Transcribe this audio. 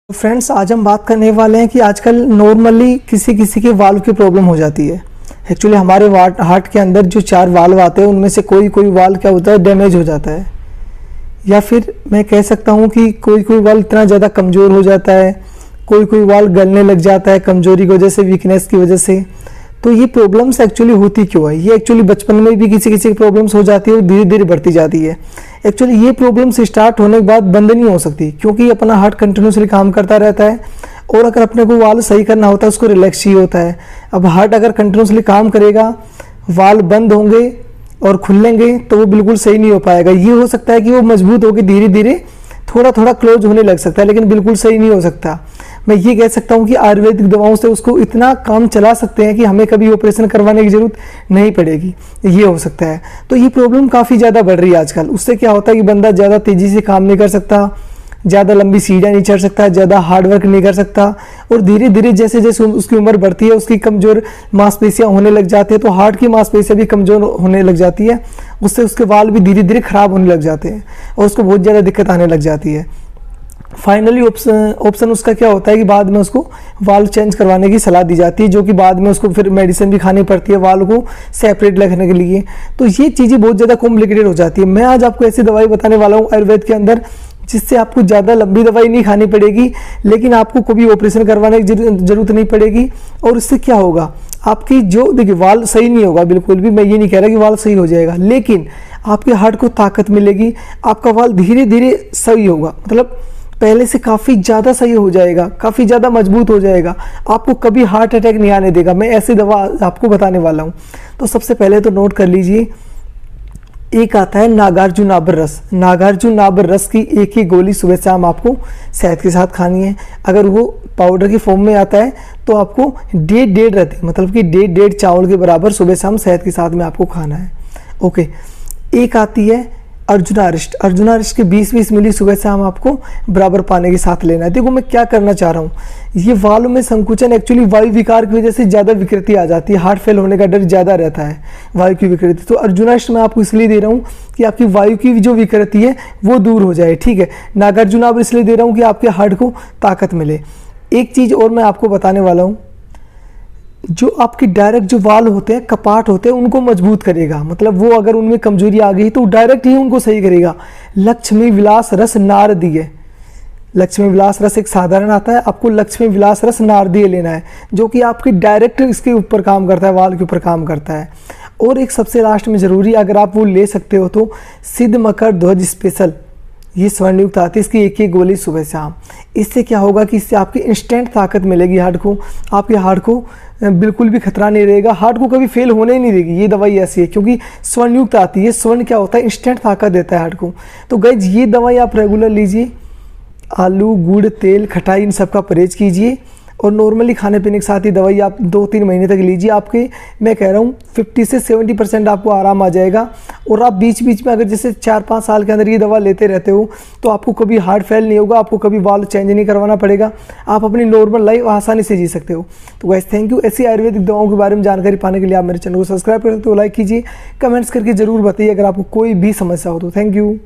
Friends, आज हम बात करने वाले हैं कि आजकल नॉर्मली किसी किसी के वाल्व की प्रॉब्लम हो जाती है। एक्चुअली हमारे हार्ट के अंदर जो 4 वाल्व आते हैं उनमें से कोई कोई वाल्व क्या होता है, डैमेज हो जाता है, या फिर मैं कह सकता हूँ कि कोई कोई वाल्व इतना ज़्यादा कमज़ोर हो जाता है, कोई कोई वाल्व गलने लग जाता है कमज़ोरी की वजह से, वीकनेस की वजह से। तो ये प्रॉब्लम्स एक्चुअली होती क्यों है? ये एक्चुअली बचपन में भी किसी किसी की प्रॉब्लम्स हो जाती है और धीरे धीरे बढ़ती जाती है। एक्चुअली ये प्रॉब्लम्स स्टार्ट होने के बाद बंद नहीं हो सकती, क्योंकि अपना हार्ट कंटिन्यूसली काम करता रहता है और अगर अपने को वाल्व सही करना होता है उसको रिलैक्स चाहिए होता है। अब हार्ट अगर कंटिन्यूसली काम करेगा, वाल्व बंद होंगे और खुलेंगे तो वो बिल्कुल सही नहीं हो पाएगा। ये हो सकता है कि वो मजबूत होकर धीरे धीरे थोड़ा थोड़ा क्लोज होने लग सकता है, लेकिन बिल्कुल सही नहीं हो सकता। मैं ये कह सकता हूँ कि आयुर्वेदिक दवाओं से उसको इतना काम चला सकते हैं कि हमें कभी ऑपरेशन करवाने की ज़रूरत नहीं पड़ेगी। ये हो सकता है। तो ये प्रॉब्लम काफ़ी ज़्यादा बढ़ रही है आजकल। उससे क्या होता है कि बंदा ज़्यादा तेज़ी से काम नहीं कर सकता, ज़्यादा लंबी सीढ़ियाँ नहीं चढ़ सकता, ज़्यादा हार्ड वर्क नहीं कर सकता, और धीरे धीरे जैसे जैसे उसकी उम्र बढ़ती है उसकी कमज़ोर मांसपेशियाँ होने लग जाती है, तो हार्ट की मांसपेशियाँ भी कमज़ोर होने लग जाती है। उससे उसके वाल्व भी धीरे धीरे ख़राब होने लग जाते हैं और उसको बहुत ज़्यादा दिक्कत आने लग जाती है। फाइनली ऑप्शन उसका क्या होता है कि बाद में उसको वाल्व चेंज करवाने की सलाह दी जाती है, जो कि बाद में उसको फिर मेडिसिन भी खानी पड़ती है वाल्व को सेपरेट रखने के लिए। तो ये चीज़ें बहुत ज़्यादा कॉम्प्लिकेटेड हो जाती है। मैं आज आपको ऐसी दवाई बताने वाला हूँ आयुर्वेद के अंदर, जिससे आपको ज़्यादा लंबी दवाई नहीं खानी पड़ेगी, लेकिन आपको कभी ऑपरेशन करवाने की जरूरत नहीं पड़ेगी। और इससे क्या होगा, आपकी जो देखिए वाल्व सही नहीं होगा बिल्कुल भी, मैं ये नहीं कह रहा कि वाल्व सही हो जाएगा, लेकिन आपके हार्ट को ताकत मिलेगी, आपका वाल्व धीरे धीरे सही होगा, मतलब पहले से काफ़ी ज़्यादा सही हो जाएगा, काफ़ी ज़्यादा मजबूत हो जाएगा, आपको कभी हार्ट अटैक नहीं आने देगा। मैं ऐसी दवा आपको बताने वाला हूँ। तो सबसे पहले तो नोट कर लीजिए, एक आता है नागार्जुनाबर रस। नागार्जुनाबर रस की एक ही गोली सुबह शाम आपको शहद के साथ खानी है। अगर वो पाउडर की फॉर्म में आता है तो आपको 1.5 रहती, मतलब कि 1.5 चावल के बराबर सुबह शाम शहद के साथ में आपको खाना है। ओके। एक आती है अर्जुनारिष्ट। अर्जुनारिष्ट के 20-20 मिली सुबह शाम आपको बराबर पानी के साथ लेना है। देखो मैं क्या करना चाह रहा हूँ, ये वाल्व में संकुचन एक्चुअली वायु विकार की वजह से ज़्यादा विकृति आ जाती है, हार्ट फेल होने का डर ज़्यादा रहता है वायु की विकृति। तो अर्जुनारिष्ट मैं आपको इसलिए दे रहा हूँ कि आपकी वायु की जो विकृति है वो दूर हो जाए, ठीक है। नागार्जुनाबर इसलिए दे रहा हूँ कि आपके हार्ट को ताकत मिले। एक चीज़ और मैं आपको बताने वाला हूँ, जो आपके डायरेक्ट जो वाल्व होते हैं, कपाट होते हैं, उनको मजबूत करेगा, मतलब वो अगर उनमें कमजोरी आ गई तो डायरेक्ट ही उनको सही करेगा। लक्ष्मी विलास रस नारदीय। लक्ष्मी विलास रस एक साधारण आता है, आपको लक्ष्मी विलास रस नारदीय लेना है, जो कि आपकी डायरेक्ट इसके ऊपर काम करता है, वाल्व के ऊपर काम करता है। और एक सबसे लास्ट में ज़रूरी, अगर आप वो ले सकते हो तो सिद्ध मकर ध्वज स्पेशल, ये स्वर्णयुक्त आती है, इसकी एक ही गोली सुबह शाम। इससे क्या होगा कि इससे आपकी इंस्टेंट ताकत मिलेगी हार्ट को, आपके हार्ट को बिल्कुल भी खतरा नहीं रहेगा, हार्ट को कभी फेल होने ही नहीं देगी। ये दवाई ऐसी है क्योंकि स्वर्णयुक्त आती है। स्वर्ण क्या होता है, इंस्टेंट ताकत देता है हार्ट को। तो गाइस ये दवाई आप रेगुलर लीजिए, आलू गुड़ तेल खटाई इन सब का परहेज कीजिए, और नॉर्मली खाने पीने के साथ ही दवाई आप 2-3 महीने तक लीजिए। आपके मैं कह रहा हूँ 50 से 70% आपको आराम आ जाएगा। और आप बीच बीच में अगर जैसे 4-5 साल के अंदर ये दवा लेते रहते हो तो आपको कभी हार्ट फेल नहीं होगा, आपको कभी वाल्व चेंज नहीं करवाना पड़ेगा, आप अपनी नॉर्मल लाइफ आसानी से जी सकते हो। तो गाइस थैंक यू। ऐसी आयुर्वेदिक दवाओं के बारे में जानकारी पाने के लिए आप मेरे चैनल को सब्सक्राइब कर सकते हो, लाइक कीजिए, कमेंट्स करके जरूर बताइए अगर आपको कोई भी समस्या हो तो। Thank you.